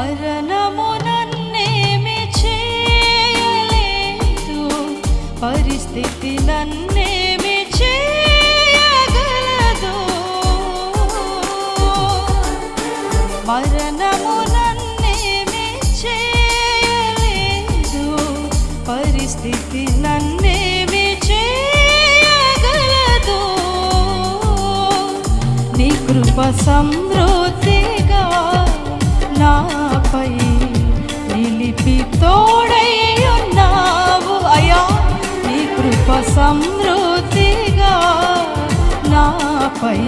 మరణము నన్నేమి చేయలేదు, పరిస్థితి నన్నేమి చేయగలదు. మరణము నన్నేమి చేయలేదు, పరిస్థితి నన్నేమి చేయగలదు. నీ కృప సమృద్ధిగా నాపై నిలిపి తోడై ఉన్నావు అయ్యా. నీ కృప సమృద్ధిగా నాపై